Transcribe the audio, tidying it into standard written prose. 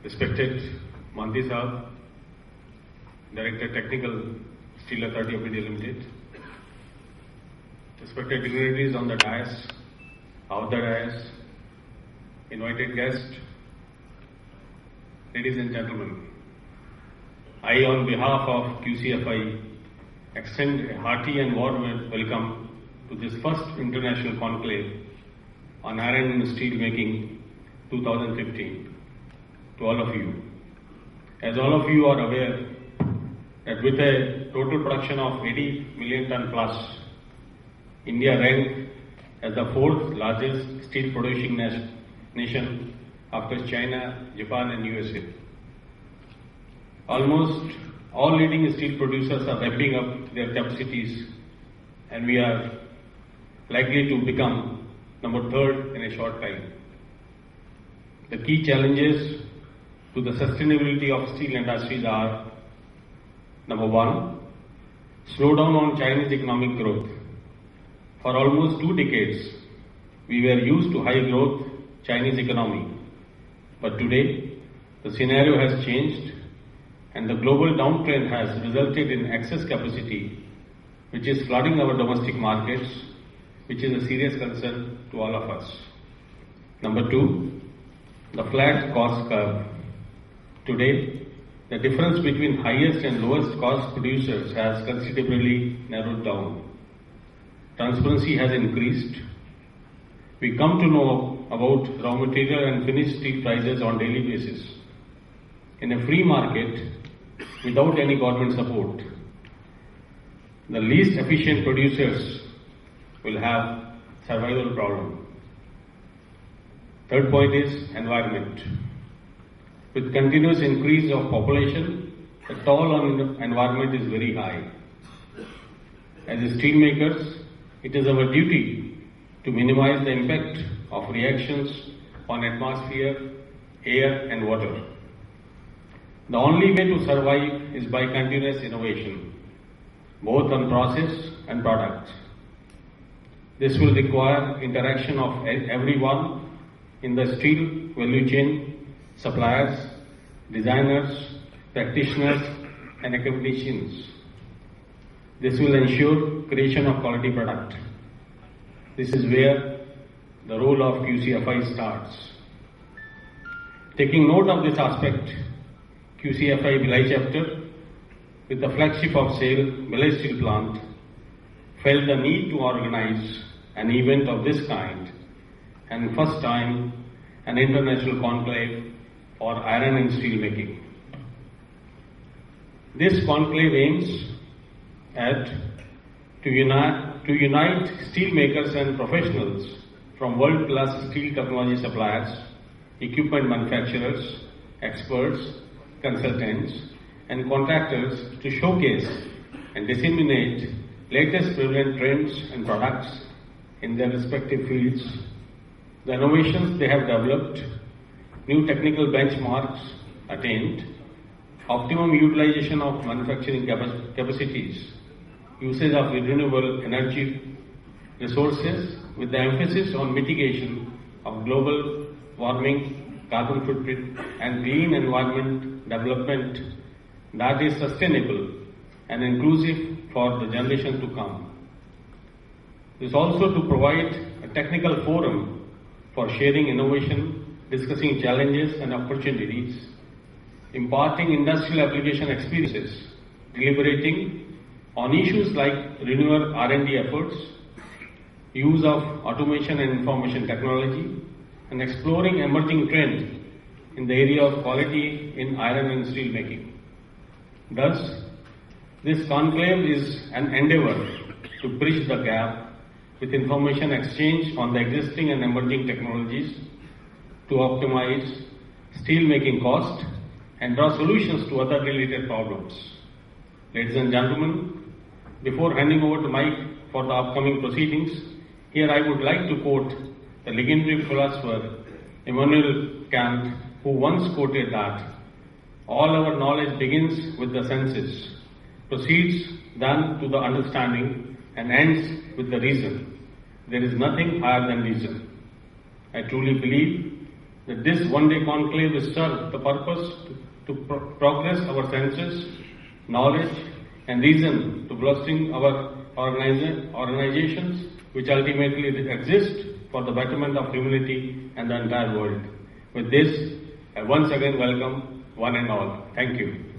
Respected Manti Saab, Director Technical Steel Authority of India Limited, respected dignitaries on the dais, off the dais, invited guests, ladies and gentlemen, I on behalf of QCFI extend a hearty and warm welcome to this first international conclave on iron and steel making 2015 to all of you. As all of you are aware that with a total production of 80 million ton plus, India ranked as the fourth largest steel producing nation after China, Japan and USA. Almost all leading steel producers are ramping up their capacities and we are likely to become number third in a short time. The key challenges to the sustainability of steel industries are: number one, slowdown on Chinese economic growth. For almost 2 decades, we were used to high growth Chinese economy. But today, the scenario has changed and the global downtrend has resulted in excess capacity, which is flooding our domestic markets, which is a serious concern to all of us. Number two, the flat cost curve. Today, the difference between highest and lowest cost producers has considerably narrowed down. Transparency has increased. We come to know about raw material and finished steel prices on daily basis. In a free market, without any government support, the least efficient producers will have survival problem. Third point is environment. With continuous increase of population, the toll on environment is very high. As steel makers, it is our duty to minimize the impact of reactions on atmosphere, air and water. The only way to survive is by continuous innovation, both on process and product. This will require interaction of everyone in the steel value chain: suppliers, designers, practitioners and academicians. This will ensure creation of quality product. This is where the role of QCFI starts. Taking note of this aspect, QCFI Bhilai chapter, with the flagship of SAIL Bhilai Steel Plant, felt the need to organize an event of this kind and first time an international conclave for iron and steel making. This conclave aims at to unite steel makers and professionals from world-class steel technology suppliers, equipment manufacturers, experts, consultants and contractors to showcase and disseminate latest prevalent trends and products in their respective fields, the innovations they have developed, new technical benchmarks attained, optimum utilization of manufacturing capacities, usage of renewable energy resources with the emphasis on mitigation of global warming, carbon footprint and clean environment development that is sustainable and inclusive for the generation to come. This is also to provide a technical forum for sharing innovation, discussing challenges and opportunities, imparting industrial application experiences, deliberating on issues like renewable R&D efforts, use of automation and information technology, and exploring emerging trends in the area of quality in iron and steel making. Thus, this conclave is an endeavor to bridge the gap with information exchange on the existing and emerging technologies to optimize steel making cost and draw solutions to other related problems. Ladies and gentlemen, before handing over to Mike for the upcoming proceedings, here I would like to quote the legendary philosopher Immanuel Kant, who once quoted that all our knowledge begins with the senses, proceeds then to the understanding and ends with the reason. There is nothing higher than reason. I truly believe that this one-day conclave will serve the purpose to progress our senses, knowledge, and reason to blessing our organizations, which ultimately exist for the betterment of humanity and the entire world. With this, I once again welcome one and all. Thank you.